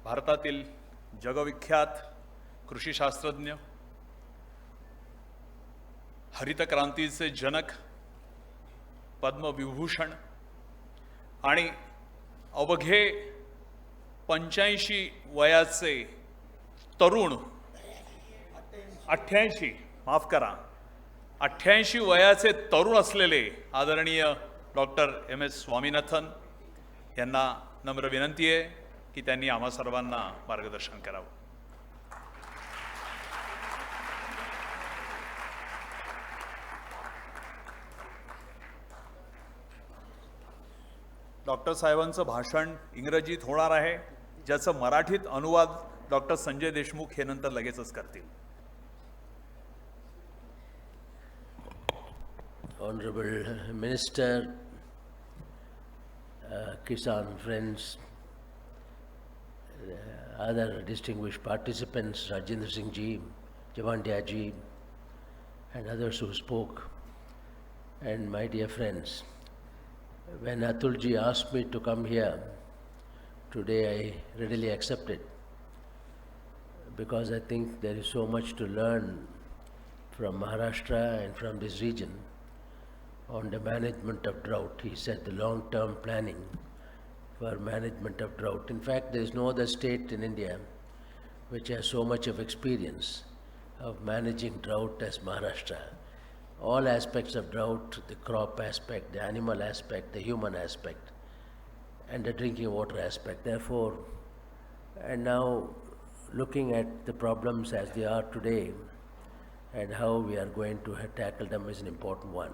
भारतातील जगविख्यात कृषीशास्त्रज्ञ, हरित क्रांतीचे जनक, पद्मविभूषण आणि अवघे 85 वयाचे तरुण 88 माफ करा 88 वयाचे तरुण असलेले आदरणीय डॉक्टर MS स्वामीनाथन यांना नम्र विनंती आहे की त्यांनी आम्हा सर्वांना मार्गदर्शन करावं. डॉक्टर साहेबांचं भाषण इंग्रजीत होणार आहे, ज्याचं मराठीत अनुवाद डॉक्टर संजय देशमुख हे नंतर लगेचच करतील. Honorable Minister, Kisan friends, other distinguished participants, Rajendra Singh ji, Javandia ji, and others who spoke, and my dear friends, when Atul ji asked me to come here, today I readily accepted, because I think there is so much to learn from Maharashtra and from this region on the management of drought. He said the long-term planning for management of drought. In fact, there is no other state in India which has so much of experience of managing drought as Maharashtra. All aspects of drought, the crop aspect, the animal aspect, the human aspect, and the drinking water aspect. Therefore, and now looking at the problems as they are today and how we are going to tackle them is an important one.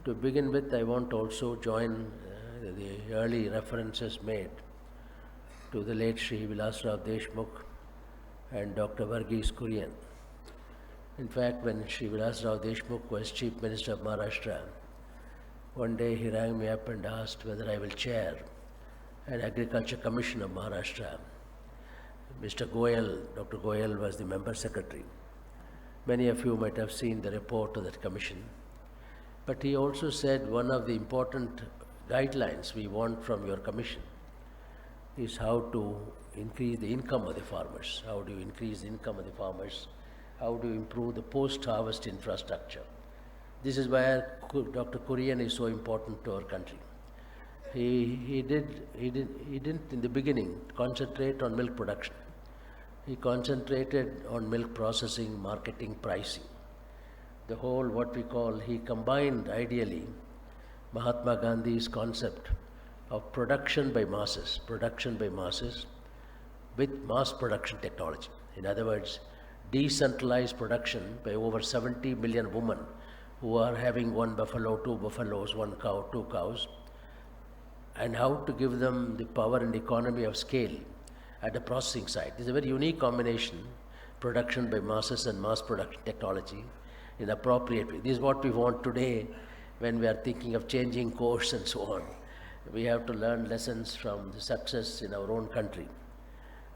To begin with, I want to also join the early references made to the late Sri Vilasrao Deshmukh and Dr. Varghese Kurian. In fact, when Sri Vilasrao Deshmukh was Chief Minister of Maharashtra, one day he rang me up and asked whether I will chair an Agriculture Commission of Maharashtra. Mr. Goyal, Dr. Goyal was the member secretary. Many of you might have seen the report of that commission. But he also said one of the important guidelines we want from your commission is how to increase the income of the farmers. How do you increase the income of the farmers? How do you improve the post-harvest infrastructure? This is why Dr. Kurian is so important to our country. He didn't in the beginning concentrate on milk production. He concentrated on milk processing, marketing, pricing. The whole, what we call, he combined ideally Mahatma Gandhi's concept of production by masses with mass production technology. In other words, decentralized production by over 70 million women who are having one buffalo, two buffaloes, one cow, two cows, and how to give them the power and economy of scale at the processing side. This is a very unique combination, production by masses and mass production technology in appropriate way. This is what we want today when we are thinking of changing course and so on. We have to learn lessons from the success in our own country.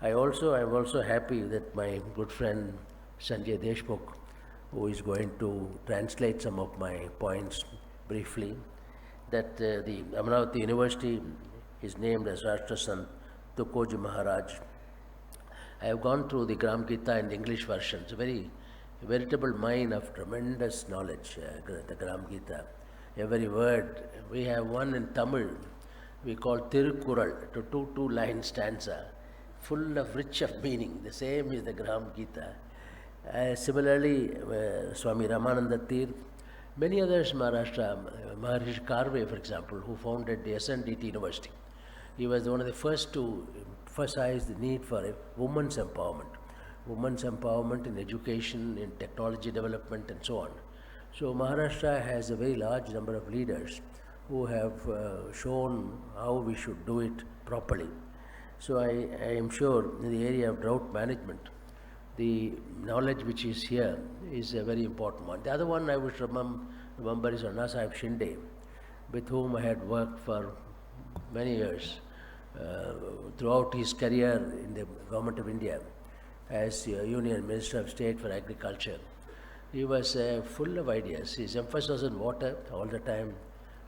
I am also happy that my good friend Sanjay Deshmukh, who is going to translate some of my points briefly, that the Amaravati University is named as Rashtra Sant Tukoji Maharaj. I have gone through the Gram Gita in the English version. It's a veritable mine of tremendous knowledge, the Gram Gita. Every word. We have one in Tamil, we call Tirukkural, to two-line stanza, full of rich of meaning. The same is the Gram Gita. Similarly, Swami Ramananda Tir, many others in Maharashtra, Maharishi Karve, for example, who founded the SNDT University. He was one of the first to emphasize the need for a women's empowerment in education, in technology development, and so on. So Maharashtra has a very large number of leaders who have shown how we should do it properly. So I am sure in the area of drought management, the knowledge which is here is a very important one. The other one I would remember is Anna Sahib Shinde, with whom I had worked for many years throughout his career in the Government of India as Union Minister of State for Agriculture. He was full of ideas. His emphasis was on water all the time,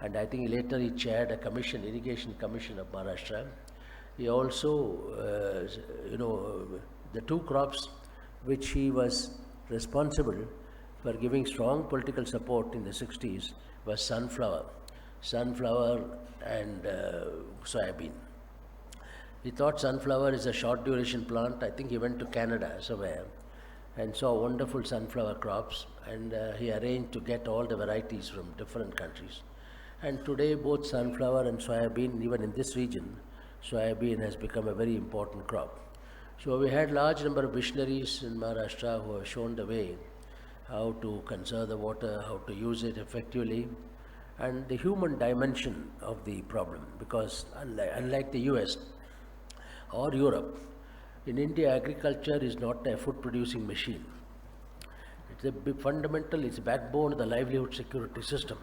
and I think later he chaired a commission, irrigation commission of Maharashtra, He also, the two crops which he was responsible for giving strong political support in the 60s was sunflower and soybean. He thought sunflower is a short duration plant. I think he went to Canada somewhere and saw wonderful sunflower crops, and he arranged to get all the varieties from different countries. And today both sunflower and soybean, even in this region, soybean has become a very important crop. So we had large number of missionaries in Maharashtra who have shown the way how to conserve the water, how to use it effectively, and the human dimension of the problem, because unlike the US or Europe, in India agriculture is not a food producing machine. It's a fundamental, it's a backbone of the livelihood security system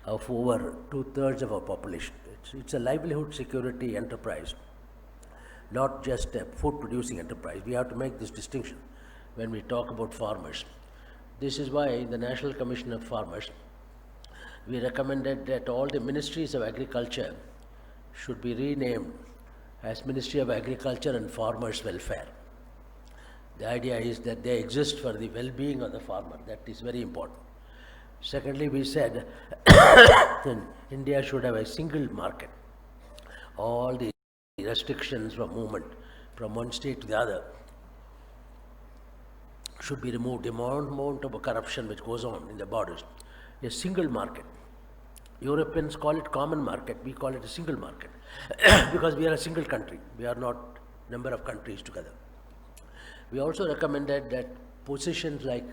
of over 2/3 of our population. It's a livelihood security enterprise, not just a food producing enterprise. We have to make this distinction when we talk about farmers. This is why the National Commission of Farmers, we recommended that all the ministries of agriculture should be renamed as Ministry of Agriculture and Farmers Welfare. The idea is that they exist for the well-being of the farmer. That is very important. Secondly, we said that India should have a single market. All the restrictions from movement from one state to the other should be removed. The amount of corruption which goes on in the borders. A single market. Europeans call it common market, we call it a single market because we are a single country. We are not number of countries together. We also recommended that positions like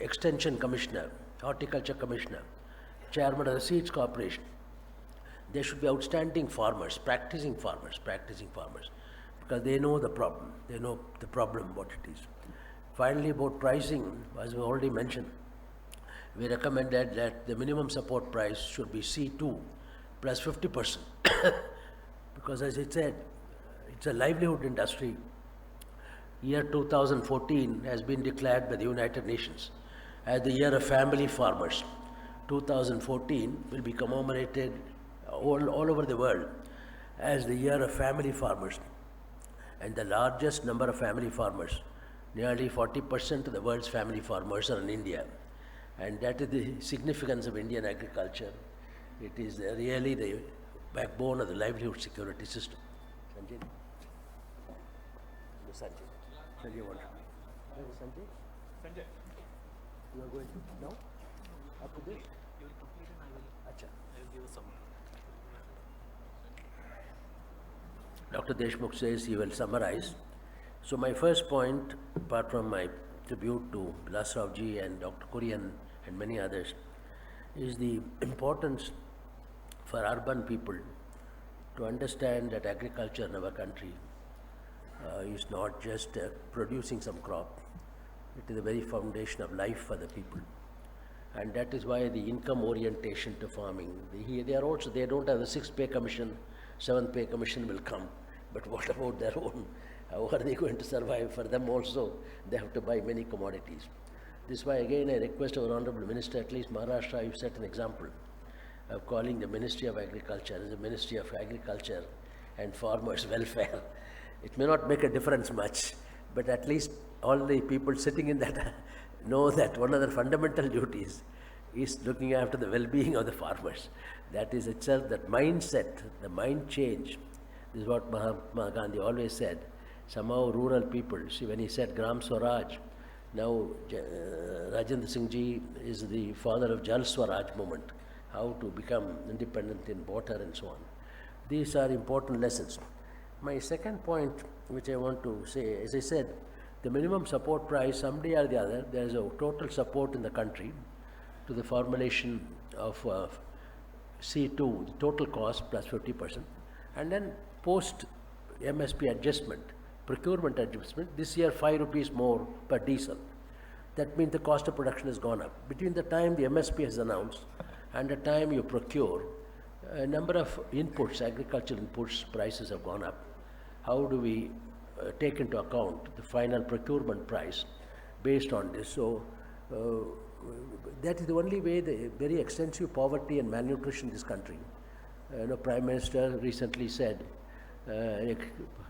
Extension Commissioner, Horticulture Commissioner, Chairman of the Seeds Corporation, they should be outstanding farmers, practicing farmers, because they know the problem. They know the problem, what it is. Finally, about pricing, as we already mentioned, we recommended that the minimum support price should be C2 plus 50%, because as I said, it's a livelihood industry. Year 2014 has been declared by the United Nations as the year of family farmers. 2014 will be commemorated all over the world as the year of family farmers. And the largest number of family farmers, nearly 40% of the world's family farmers are in India. And that is the significance of Indian agriculture. It is really the backbone of the livelihood security system. Sanjay? Sanjay, what? Where is Sanjay? Sanjay. You are going to now? Up to this? You will complete and I will give a summary. Dr. Deshmukh says he will summarize. So my first point, apart from my tribute to Bilasrao ji and Dr. Kurian and many others, is the importance for urban people to understand that agriculture in our country is not just producing some crop. It is the very foundation of life for the people. And that is why the income orientation to farming, they don't have the 6th pay commission, 7th pay commission will come. But what about their own? How are they going to survive? For them also, they have to buy many commodities. This is why again I request our Honorable Minister, at least Maharashtra, you set an example of calling the Ministry of Agriculture as a Ministry of Agriculture and Farmers Welfare. It may not make a difference much, but at least all the people sitting in that know that one of their fundamental duties is looking after the well-being of the farmers. That is itself, that mindset, the mind change. This is what Mahatma Gandhi always said. Somehow rural people, see when he said Gram Swaraj, now Rajendra Singh ji is the father of Jal Swaraj movement, how to become independent in water and so on. These are important lessons. My second point, which I want to say, as I said, the minimum support price, someday or the other, there is a total support in the country to the formulation of C2, the total cost plus 50%, and then post MSP adjustment, procurement adjustment, this year 5 rupees more per diesel. That means the cost of production has gone up. Between the time the MSP is announced and the time you procure, a number of inputs, agricultural inputs, prices have gone up. How do we take into account the final procurement price based on this? So that is the only way. The very extensive poverty and malnutrition in this country Prime Minister recently said,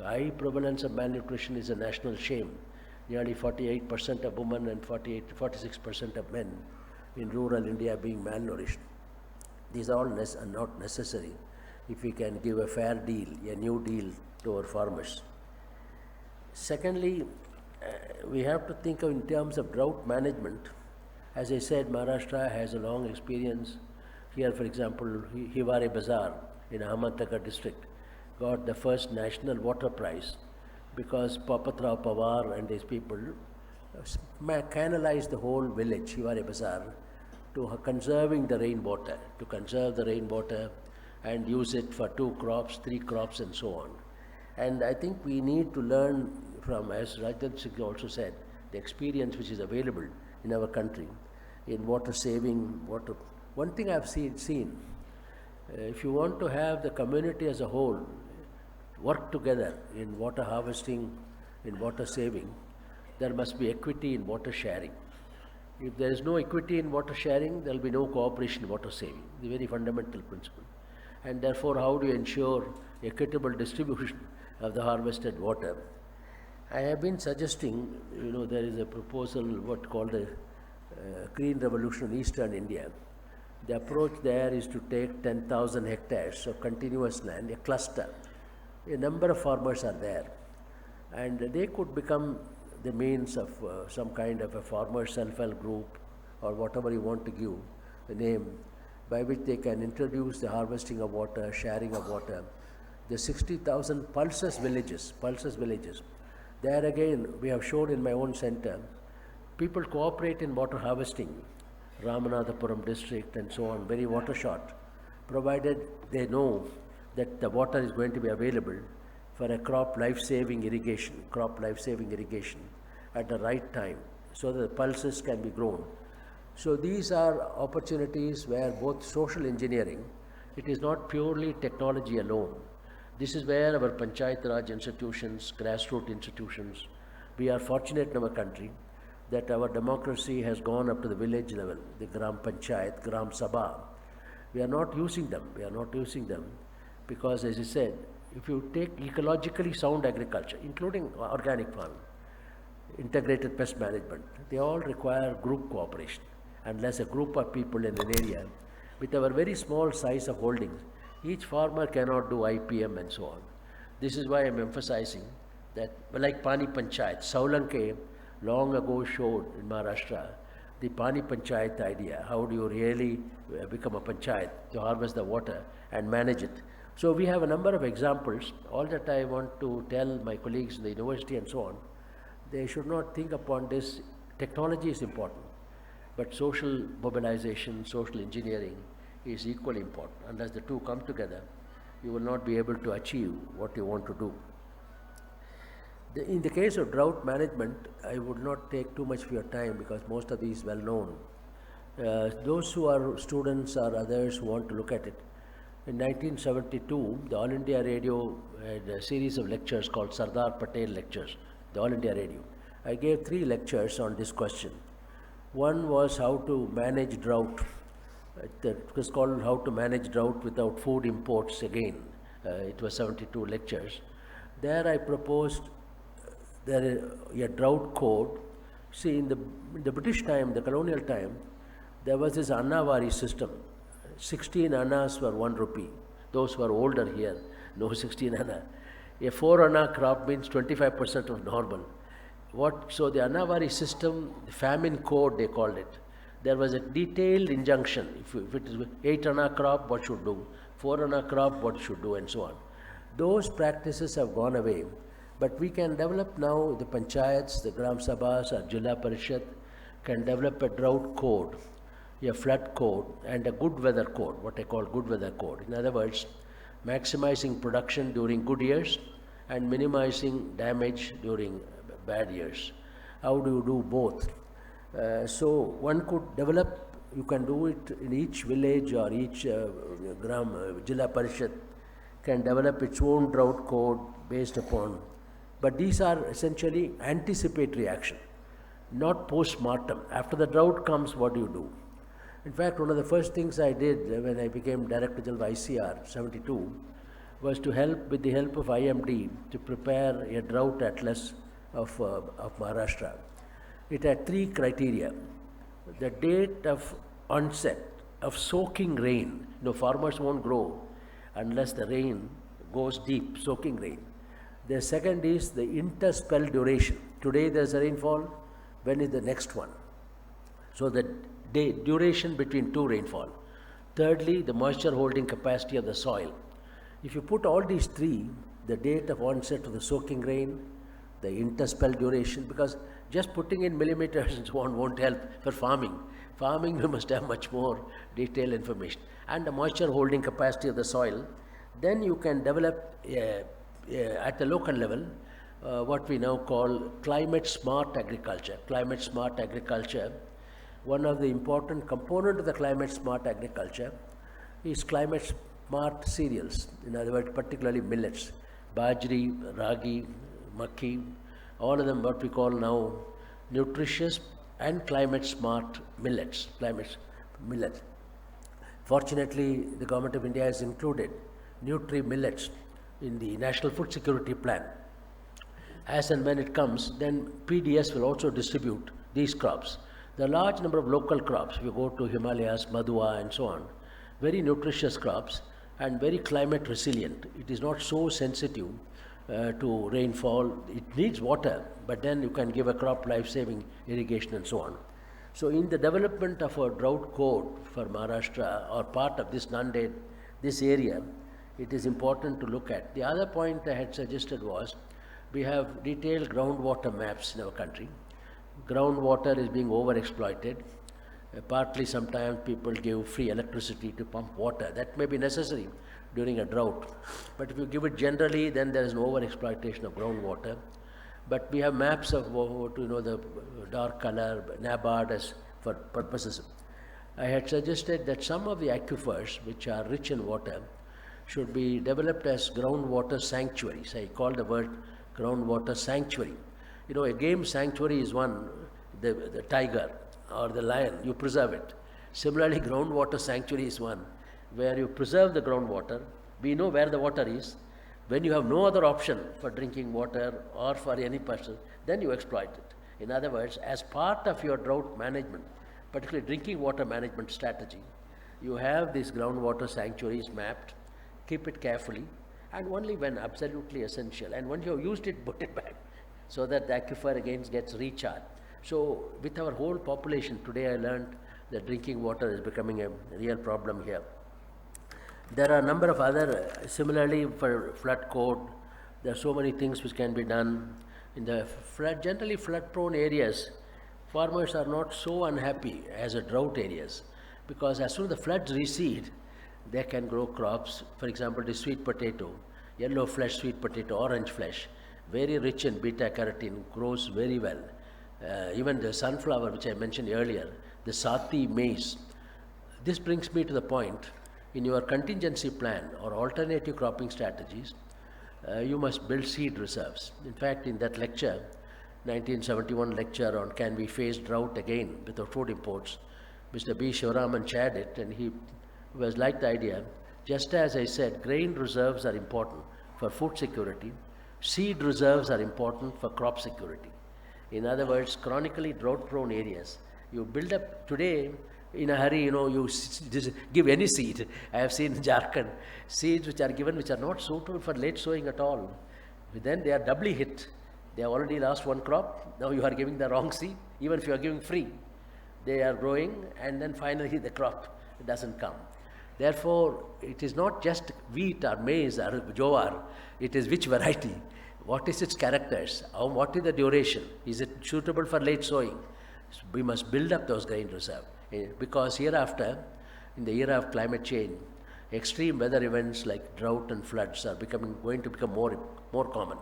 high prevalence of malnutrition is a national shame. Nearly 48% of women and 46% of men in rural India being malnourished. These all are not necessary if we can give a fair deal, a new deal to our farmers. Secondly, we have to think of in terms of drought management. As I said, Maharashtra has a long experience. Here, for example, Hiware Bazaar in Ahmednagar district got the first national water prize because Papatrao Pawar and his people canalized the whole village, Hiware Bazaar, to conserving the rainwater, to conserve the rainwater and use it for 2 crops, 3 crops and so on. And I think we need to learn from, as Rajat Singh also said, the experience which is available in our country in water saving, water. One thing I've seen, if you want to have the community as a whole work together in water harvesting, in water saving, there must be equity in water sharing. If there is no equity in water sharing, there will be no cooperation in water saving, the very fundamental principle. And therefore, how do you ensure equitable distribution of the harvested water? I have been suggesting, there is a proposal, what called the Green Revolution in Eastern India. The approach there is to take 10,000 hectares of continuous land, a cluster. A number of farmers are there, and they could become the means of some kind of a farmer self-help group or whatever you want to give the name, by which they can introduce the harvesting of water, sharing of water. The 60,000 pulses villages, there again we have shown in my own center, people cooperate in water harvesting, Ramanathapuram district and so on, very water short, provided they know that the water is going to be available for a crop life-saving irrigation at the right time, so that the pulses can be grown. So these are opportunities where both social engineering, it is not purely technology alone. This is where our Panchayat Raj institutions, grassroots institutions, we are fortunate in our country that our democracy has gone up to the village level, the Gram Panchayat, Gram Sabha. We are not using them because, as I said, if you take ecologically sound agriculture, including organic farming, integrated pest management, they all require group cooperation. Unless a group of people in an area, with our very small size of holdings, each farmer cannot do IPM and so on. This is why I am emphasizing that, like Pani Panchayat, Saulanke long ago showed in Maharashtra the Pani Panchayat idea. How do you really become a panchayat to harvest the water and manage it? So we have a number of examples. All that I want to tell my colleagues in the university and so on, they should not think upon this. Technology is important, but social mobilization, social engineering is equally important. Unless the two come together, you will not be able to achieve what you want to do. In the case of drought management, I would not take too much of your time because most of these well known. Those who are students or others who want to look at it, in 1972, the All India Radio had a series of lectures called Sardar Patel Lectures, the All India Radio. I gave 3 lectures on this question. One was how to manage drought. It was called How to Manage Drought Without Food Imports again. It was 72 lectures. There I proposed a drought code. See, in the British time, the colonial time, there was this Annawari system. 16 annas were 1 rupee. Those who are older here know 16 anna. A 4 anna crop means 25% of normal. So the Annawari system, the famine code they called it. There was a detailed injunction. If it is 8 anna crop, what should do? 4 anna crop, what should do, and so on. Those practices have gone away. But we can develop now, the panchayats, the Gram Sabhas, or Jilla Parishad can develop a drought code, a flood code, and a good weather code, what I call good weather code. In other words, maximizing production during good years and minimizing damage during bad years. How do you do both? So one could develop, you can do it in each village or each Jilla Parishad can develop its own drought code based upon. But these are essentially anticipatory action, not post-mortem. After the drought comes, what do you do? In fact, one of the first things I did when I became Director General of ICR 72 was to help, with the help of IMD, to prepare a drought atlas of Maharashtra. It had 3 criteria. The date of onset of soaking rain. Farmers won't grow unless the rain goes deep, soaking rain. The second is the interspell duration. Today there's a rainfall, when is the next one? So the duration between 2 rainfall. Thirdly, the moisture holding capacity of the soil. If you put all these 3, the date of onset of the soaking rain, the interspell duration, because just putting in millimeters and so on won't help for farming. Farming, we must have much more detailed information. And the moisture holding capacity of the soil. Then you can develop at the local level what we now call climate smart agriculture. Climate smart agriculture, one of the important components of the climate smart agriculture is climate smart cereals. In other words, particularly millets, bajri, ragi, makki, all of them what we call now nutritious and climate smart millets, millet. Fortunately, the Government of India has included Nutri-Millets in the National Food Security Plan. As and when it comes, then PDS will also distribute these crops. There are a large number of local crops. If you go to Himalayas, Madhua and so on, very nutritious crops and very climate resilient. It is not so sensitive to rainfall. It needs water, but then you can give a crop life-saving irrigation and so on. So in the development of a drought code for Maharashtra or part of this Nanded, this area, it is important to look at. The other point I had suggested was, we have detailed groundwater maps in our country. Groundwater is being overexploited. Partly sometimes people give free electricity to pump water. That may be necessary during a drought. But if you give it generally, then there is an overexploitation of groundwater. But we have maps of the dark color, NABARD as for purposes. I had suggested that some of the aquifers which are rich in water should be developed as groundwater sanctuaries. I call the word groundwater sanctuary. A game sanctuary is one, the tiger or the lion, you preserve it. Similarly, groundwater sanctuary is one where you preserve the groundwater. We know where the water is. When you have no other option for drinking water or for any person, then you exploit it. In other words, as part of your drought management, particularly drinking water management strategy, you have these groundwater sanctuaries mapped, keep it carefully, and only when absolutely essential. And once you have used it, put it back, so that the aquifer again gets recharged. So with our whole population, today I learned that drinking water is becoming a real problem here. There are a number of other, similarly for flood code, there are so many things which can be done. In the generally flood-prone areas, farmers are not so unhappy as the drought areas, because as soon as the floods recede, they can grow crops. For example, the sweet potato, yellow flesh sweet potato, orange flesh, very rich in beta-carotene, grows very well. Even the sunflower, which I mentioned earlier, the Sati maize. This brings me to the point, in your contingency plan or alternative cropping strategies, you must build seed reserves. In fact, in that lecture, 1971 lecture on can we face drought again without food imports, Mr. B. Shivaraman chaired it, and he was like the idea, just as I said, grain reserves are important for food security, seed reserves are important for crop security. In other words, chronically drought-prone areas, you build up today, in a hurry, you give any seed. I have seen in Jharkhand, seeds which are given which are not suitable for late sowing at all. Then they are doubly hit. They have already lost one crop, now you are giving the wrong seed, even if you are giving free. They are growing and then finally the crop doesn't come. Therefore, it is not just wheat or maize or jowar, it is which variety, what is its characters, what is the duration, is it suitable for late sowing. So we must build up those grain reserves. Because hereafter, in the era of climate change, extreme weather events like drought and floods are going to become more common.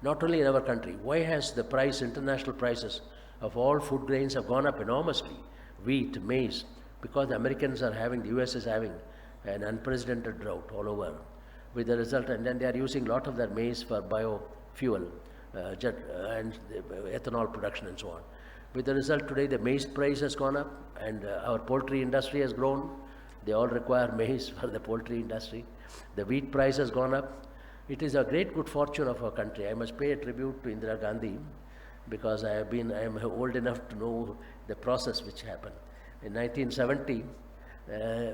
Not only in our country, why has the international prices of all food grains have gone up enormously? Wheat, maize, because the Americans are having, the US is having an unprecedented drought all over, with the result, and then they are using a lot of their maize for biofuel, and ethanol production and so on. With the result today, the maize price has gone up and our poultry industry has grown. They all require maize for the poultry industry. The wheat price has gone up. It is a great good fortune of our country. I must pay a tribute to Indira Gandhi because I am old enough to know the process which happened. In 1970,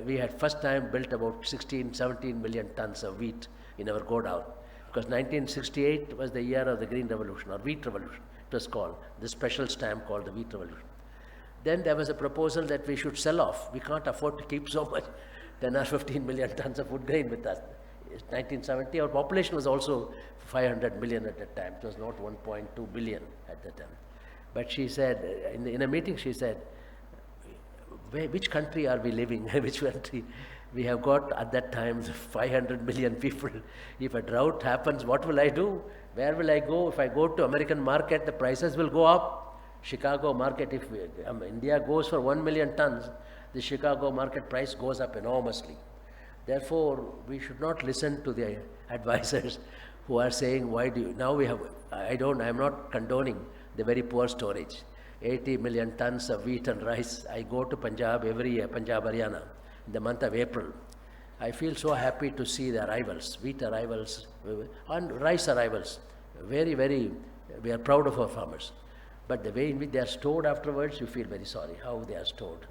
we had first time built about 16, 17 million tons of wheat in our godown. Because 1968 was the year of the Green Revolution or Wheat Revolution, it was called, the special stamp called the Wheat Revolution. Then there was a proposal that we should sell off. We can't afford to keep so much, 10 or 15 million tons of food grain with us. 1970, our population was also 500 million at that time. It was not 1.2 billion at that time. But she said, in a meeting she said, which country are we living? Which country? We have got at that time 500 million people. If a drought happens, what will I do? Where will I go? If I go to American market, the prices will go up. Chicago market, if India goes for 1 million tons, the Chicago market price goes up enormously. Therefore, we should not listen to the advisors who are saying, why do you, now we have, I am not condoning the very poor storage. 80 million tons of wheat and rice. I go to Punjab every year, Punjab, Haryana, in the month of April. I feel so happy to see the arrivals, wheat arrivals and rice arrivals. Very, very, we are proud of our farmers. But the way in which they are stored afterwards, you feel very sorry how they are stored.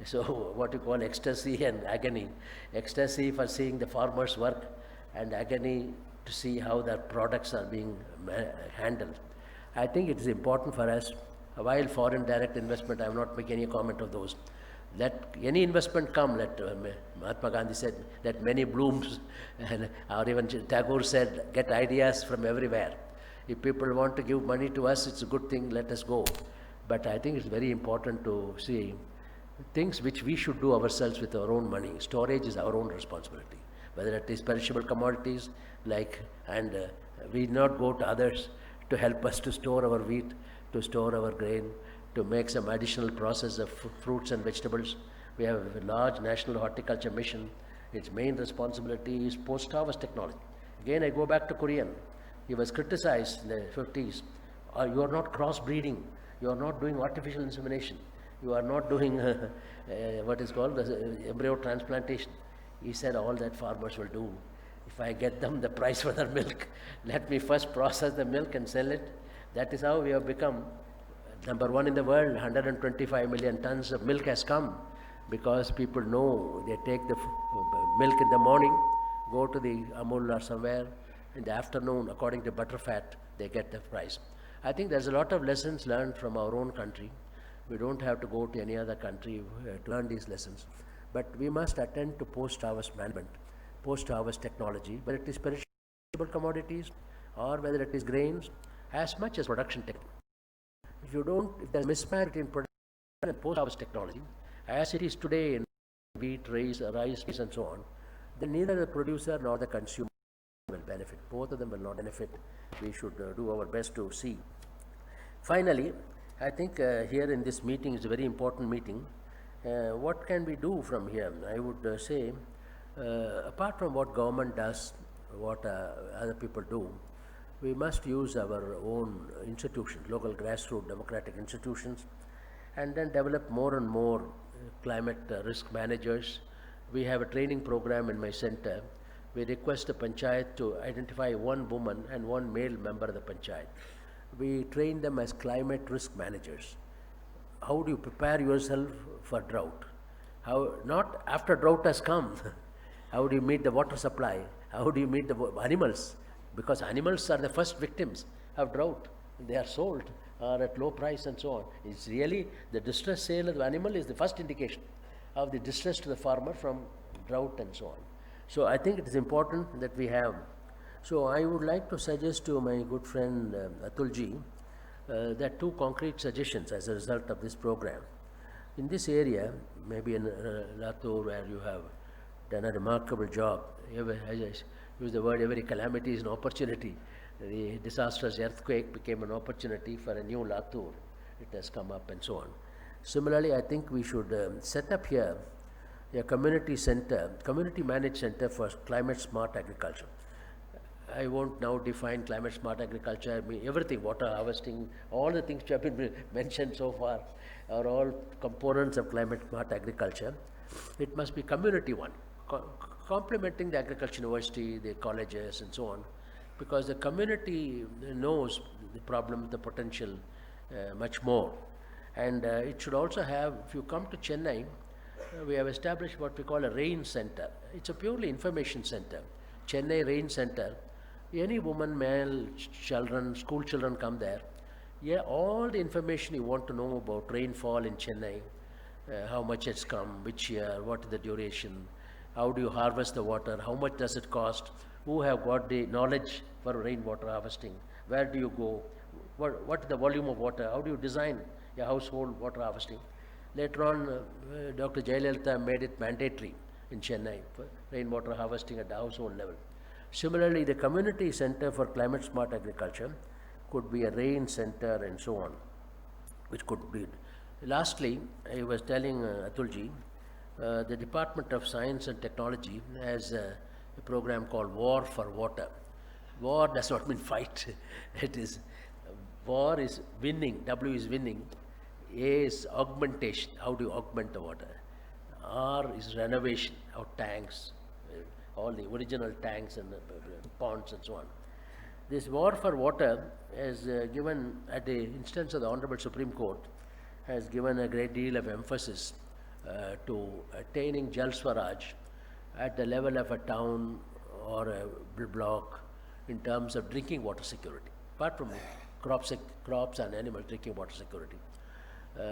So what you call ecstasy and agony. Ecstasy for seeing the farmers work and agony to see how their products are being handled. I think it is important for us, while foreign direct investment, I will not make any comment of those. Let any investment come, let Mahatma Gandhi said, let many blooms, or even Tagore said, get ideas from everywhere. If people want to give money to us, it's a good thing, let us go. But I think it's very important to see things which we should do ourselves with our own money. Storage is our own responsibility, whether it is perishable commodities, we do not go to others to help us to store our wheat, to store our grain, to make some additional process of fruits and vegetables. We have a large national horticulture mission. Its main responsibility is post-harvest technology. Again, I go back to Korean. He was criticized in the 50s. You are not crossbreeding. You are not doing artificial insemination. You are not doing what is called embryo transplantation. He said all that farmers will do. If I get them the price for their milk, let me first process the milk and sell it. That is how we have become number one in the world. 125 million tons of milk has come because people know they take the milk in the morning, go to the Amul or somewhere. In the afternoon, according to butterfat, they get the price. I think there's a lot of lessons learned from our own country. We don't have to go to any other country to learn these lessons. But we must attend to post-harvest management, post-harvest technology, whether it is perishable commodities or whether it is grains, as much as production technology. If there's mismatch between production and post-harvest technology, as it is today in wheat, rice, and so on, then neither the producer nor the consumer will benefit. Both of them will not benefit. We should do our best to see. Finally, I think here in this meeting is a very important meeting. What can we do from here? I would say, apart from what government does, what other people do, we must use our own institutions, local grassroots democratic institutions, and then develop more and more climate risk managers. We have a training program in my center. We request the panchayat to identify one woman and one male member of the panchayat. We train them as climate risk managers. How do you prepare yourself for drought? How, not after drought has come. How do you meet the water supply? How do you meet the animals? Because animals are the first victims of drought. They are sold at low price and so on. It's really the distress sale of the animal is the first indication of the distress to the farmer from drought and so on. So I think it is important that we have. So I would like to suggest to my good friend Atulji that two concrete suggestions as a result of this program. In this area, maybe in Latur, where you have done a remarkable job, as I use the word, every calamity is an opportunity. The disastrous earthquake became an opportunity for a new Latur. It has come up and so on. Similarly, I think we should set up here a community center, community managed center for climate smart agriculture. I won't now define climate smart agriculture. I mean, everything, water harvesting, all the things which have been mentioned so far are all components of climate smart agriculture. It must be community one, complementing the agriculture university, the colleges and so on, because the community knows the problem, the potential much more. And it should also have, if you come to Chennai, we have established what we call a RAIN center. It's a purely information center. Chennai RAIN center. Any woman, male, children, school children come there. Yeah, all the information you want to know about rainfall in Chennai, how much it's come, which year, what is the duration, how do you harvest the water, how much does it cost, who have got the knowledge for rainwater harvesting, where do you go, what is the volume of water, how do you design your household water harvesting. Later on, Dr. Jayalalitha made it mandatory in Chennai for rainwater harvesting at the household level. Similarly, the community center for climate smart agriculture could be a rain center and so on, which could be. Lastly, I was telling Atulji, the Department of Science and Technology has a program called War for Water. War does not mean fight. It is, war is winning, W is winning, A is augmentation, how do you augment the water? R is renovation of tanks, all the original tanks and ponds and so on. This war for water is given at the instance of the Honorable Supreme Court, has given a great deal of emphasis to attaining Jal Swaraj at the level of a town or a block in terms of drinking water security, apart from crops and animal drinking water security.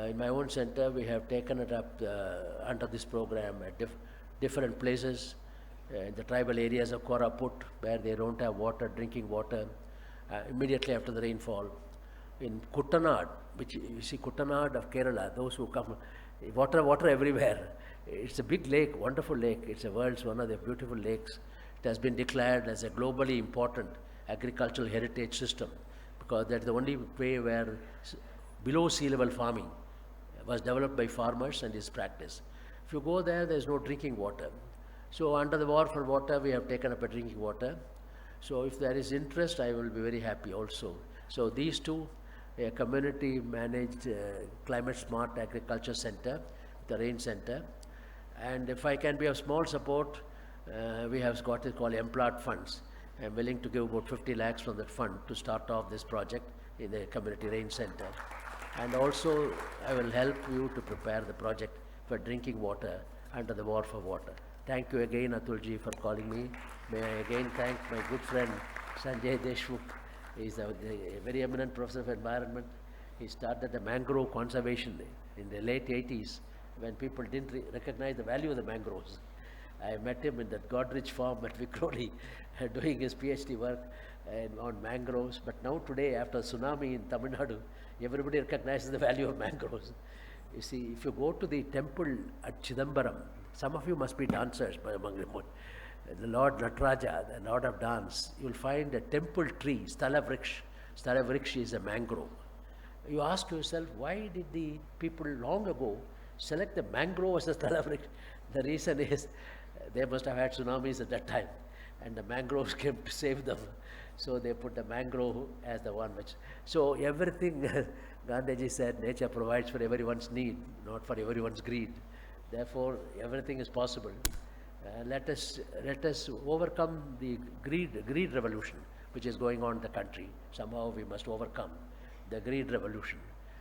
In my own center, we have taken it up under this program at different places, in the tribal areas of Koraput, where they don't have water, drinking water, immediately after the rainfall. In Kuttanad, which you see Kuttanad of Kerala, those who come, water everywhere. It's a big lake, wonderful lake. It's the world's one of the beautiful lakes. It has been declared as a globally important agricultural heritage system, because that's the only way where below sea level farming was developed by farmers and is practiced. If you go there, there is no drinking water. So under the war for water, we have taken up a drinking water. So if there is interest, I will be very happy also. So these two, a community managed climate smart agriculture center, the RAIN center. And if I can be of small support, we have got it called Emplot funds. I'm willing to give about 50 lakhs from that fund to start off this project in the community RAIN center. And also, I will help you to prepare the project for drinking water under the war for water. Thank you again, Atulji, for calling me. May I again thank my good friend, Sanjay Deshmukh. He is a very eminent professor of environment. He started the mangrove conservation in the late 80s, when people didn't recognize the value of the mangroves. I met him in that Godrich farm at Vikhroli, doing his PhD work on mangroves. But now today, after tsunami in Tamil Nadu, everybody recognizes the value of mangroves. You see, if you go to the temple at Chidambaram, some of you must be dancers among them. The Lord Nataraja, the Lord of Dance, you will find a temple tree, Sthala Vriksh. Sthala Vriksh is a mangrove. You ask yourself, why did the people long ago select the mangrove as the Sthala Vriksh? The reason is they must have had tsunamis at that time, and the mangroves came to save them. So they put the mangrove as the one which. So everything, Gandhiji said, nature provides for everyone's need, not for everyone's greed. Therefore, everything is possible. Let us overcome the greed revolution which is going on in the country. Somehow we must overcome the greed revolution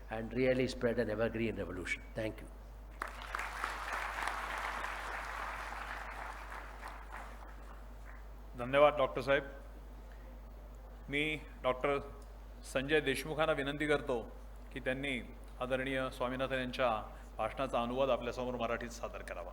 and really spread an evergreen revolution. Thank you. धन्यवाद doctor साहेब. मी doctor Sanjay देशमुखांना विनंती करतो की त्यांनी आदरणीय स्वामीनाथन यांच्या भाषणाचा अनुवाद आपल्यासमोर मराठीत सादर करावा.